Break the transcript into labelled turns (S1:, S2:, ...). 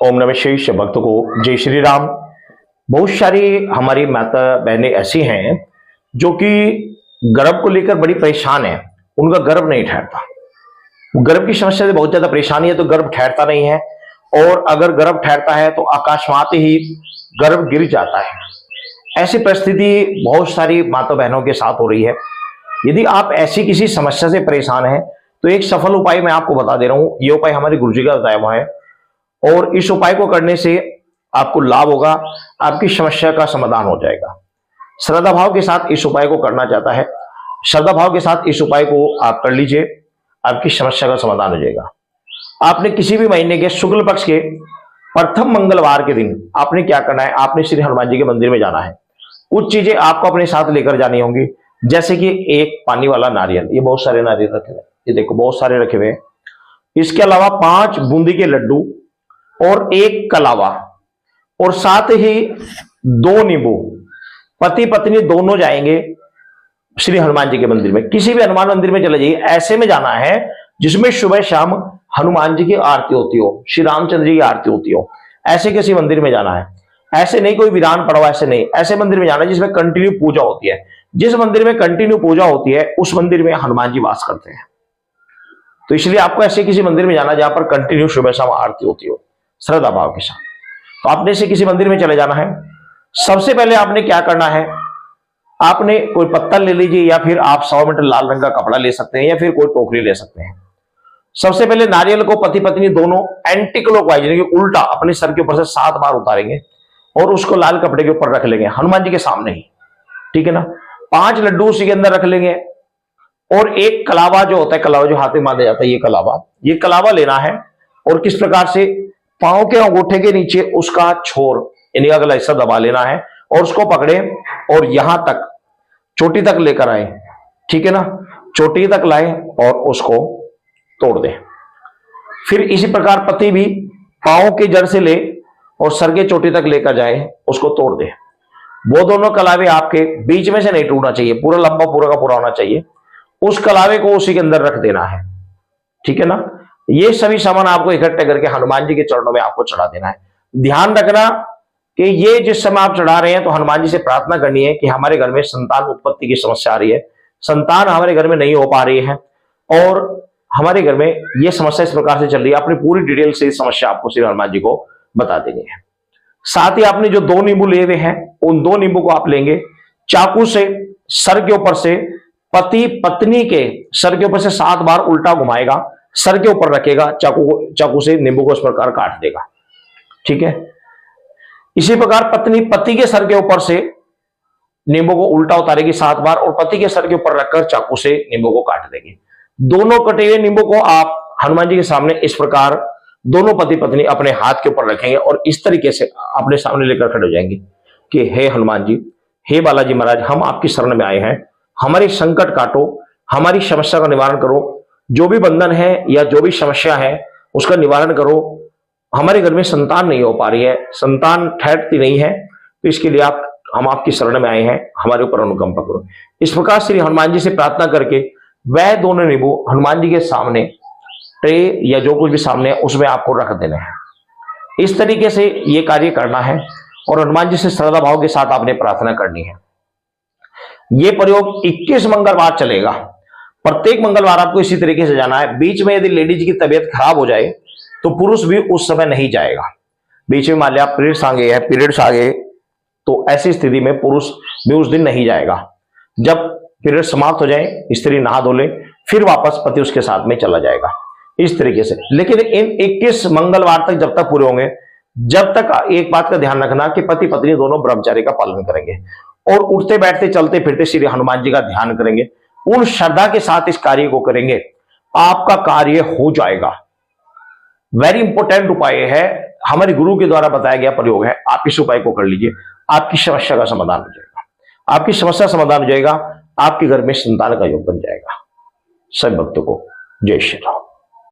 S1: ओम नमः शिवाय। भक्त को जय श्री राम। बहुत सारी हमारी माता बहनें ऐसी हैं जो कि गर्भ को लेकर बड़ी परेशान है, उनका गर्भ नहीं ठहरता। गर्भ की समस्या से बहुत ज्यादा परेशानी है, तो गर्भ ठहरता नहीं है, और अगर गर्भ ठहरता है तो अकस्मात ही गर्भ गिर जाता है। ऐसी परिस्थिति बहुत सारी माता बहनों के साथ हो रही है। यदि आप ऐसी किसी समस्या से परेशान हैं तो एक सफल उपाय मैं आपको बता दे रहा हूं। यह उपाय हमारे गुरुजी का बताया हुआ है, और इस उपाय को करने से आपको लाभ होगा, आपकी समस्या का समाधान हो जाएगा। श्रद्धा भाव के साथ इस उपाय को करना चाहता है, श्रद्धा भाव के साथ इस उपाय को आप कर लीजिए, आपकी समस्या का समाधान हो जाएगा। आपने किसी भी महीने के शुक्ल पक्ष के प्रथम मंगलवार के दिन आपने क्या करना है, आपने श्री हनुमान जी के मंदिर में जाना है। कुछ चीजें आपको अपने साथ लेकर जानी होंगी, जैसे कि एक पानी वाला नारियल, ये बहुत सारे नारियल रखे हुए, ये देखो बहुत सारे रखे हुए हैं। इसके अलावा 5 बूंदी के लड्डू और 1 कलावा, और साथ ही 2 नींबू। पति पत्नी दोनों जाएंगे श्री हनुमान जी के मंदिर में। किसी भी हनुमान मंदिर में चले जाइए, ऐसे में जाना है जिसमें सुबह शाम हनुमान जी की आरती होती हो, श्री रामचंद्र जी की आरती होती हो। ऐसे किसी मंदिर में जाना है, ऐसे नहीं कोई वीरान पड़ा हुआ, ऐसे नहीं, ऐसे मंदिर में जाना है जिसमें कंटिन्यू पूजा होती है। जिस मंदिर में कंटिन्यू पूजा होती है उस मंदिर में हनुमान जी वास करते हैं, तो इसलिए आपको ऐसे किसी मंदिर में जाना जहां पर कंटिन्यू सुबह शाम आरती होती हो श्रद्धा भाव के साथ। तो आपने से किसी मंदिर में चले जाना है। सबसे पहले आपने क्या करना है, आपने कोई पत्तल ले लीजिए, या फिर आप 100 मीटर लाल रंग का कपड़ा ले सकते हैं, या फिर कोई टोकरी ले सकते हैं। सबसे पहले नारियल को पति पत्नी दोनों एंटी क्लॉकवाइज यानी कि उल्टा अपने सर के ऊपर से 7 बार उतारेंगे, और उसको लाल कपड़े के ऊपर रख लेंगे हनुमान जी के सामने ही, ठीक है ना। 5 लड्डू उसी के अंदर रख लेंगे, और 1 कलावा जो होता है, कलावा जो हाथ में बांधा जाता है, ये कलावा लेना है। और किस प्रकार से, पांव के अंगूठे के नीचे उसका छोर यानी अगला हिस्सा दबा लेना है, और उसको पकड़े और यहां तक चोटी तक लेकर आए, ठीक है ना। चोटी तक लाए और उसको तोड़ दे। फिर इसी प्रकार पति भी पांव की जड़ से ले और सर के चोटी तक लेकर जाए, उसको तोड़ दे। वो दोनों कलावे आपके बीच में से नहीं टूटना चाहिए, पूरा लंबा पूरा का पूरा होना चाहिए। उस कलावे को उसी के अंदर रख देना है, ठीक है ना। ये सभी सामान आपको इकट्ठे करके हनुमान जी के चरणों में आपको चढ़ा देना है। ध्यान रखना कि ये जिस समय आप चढ़ा रहे हैं तो हनुमान जी से प्रार्थना करनी है कि हमारे घर में संतान उत्पत्ति की समस्या आ रही है, संतान हमारे घर में नहीं हो पा रही है, और हमारे घर में ये समस्या इस प्रकार से चल रही है। अपनी पूरी डिटेल से इस समस्या आपको श्री हनुमान जी को बता देनी है। साथ ही आपने जो 2 नींबू लिए हुए हैं, उन 2 नींबू को आप लेंगे, चाकू से सर के ऊपर से पति पत्नी के सर के ऊपर से 7 बार उल्टा घुमाएगा, सर के ऊपर रखेगा, चाकू से नींबू को इस प्रकार काट देगा, ठीक है। इसी प्रकार पत्नी पति के सर के ऊपर से नींबू को उल्टा उतारेगी 7 बार, और पति के सर के ऊपर रखकर चाकू से नींबू को काट देगी। दोनों कटे हुए नींबू को आप हनुमान जी के सामने इस प्रकार दोनों पति पत्नी अपने हाथ के ऊपर रखेंगे, और इस तरीके से अपने सामने लेकर खड़े हो जाएंगे कि हे हनुमान जी, हे बालाजी महाराज, हम आपकी शरण में आए हैं, हमारे संकट काटो, हमारी समस्या का निवारण करो, जो भी बंधन है या जो भी समस्या है उसका निवारण करो। हमारे घर में संतान नहीं हो पा रही है, संतान ठहरती नहीं है, तो इसके लिए हम आपकी शरण में आए हैं, हमारे ऊपर अनुकंपा करो। इस प्रकार श्री हनुमान जी से प्रार्थना करके वह दोनों नींबू हनुमान जी के सामने ट्रे या जो कुछ भी सामने है उसमें आपको रख देने हैं। इस तरीके से ये कार्य करना है, और हनुमान जी से श्रद्धा भाव के साथ आपने प्रार्थना करनी है। ये प्रयोग 21 मंगलवार चलेगा। प्रत्येक मंगलवार आपको इसी तरीके से जाना है। बीच में यदि लेडीज की तबीयत खराब हो जाए तो पुरुष भी उस समय नहीं जाएगा। बीच में मान लिया पीरियड्स आ गए, तो ऐसी स्थिति में पुरुष भी उस दिन नहीं जाएगा। जब पीरियड समाप्त हो जाए, स्त्री नहा धो ले, फिर वापस पति उसके साथ में चला जाएगा, इस तरीके से। लेकिन इन 21 मंगलवार तक जब तक पूरे होंगे, जब तक एक बात का ध्यान रखना कि पति पत्नी दोनों ब्रह्मचार्य का पालन करेंगे, और उठते बैठते चलते फिरते श्री हनुमान जी का ध्यान करेंगे, पूर्ण श्रद्धा के साथ इस कार्य को करेंगे, आपका कार्य हो जाएगा। वेरी इंपॉर्टेंट उपाय है, हमारे गुरु के द्वारा बताया गया प्रयोग है। आप इस उपाय को कर लीजिए, आपकी समस्या का समाधान हो जाएगा, आपकी समस्या समाधान हो जाएगा, आपके घर में संतान का योग बन जाएगा। सब भक्तों को जय श्री राम।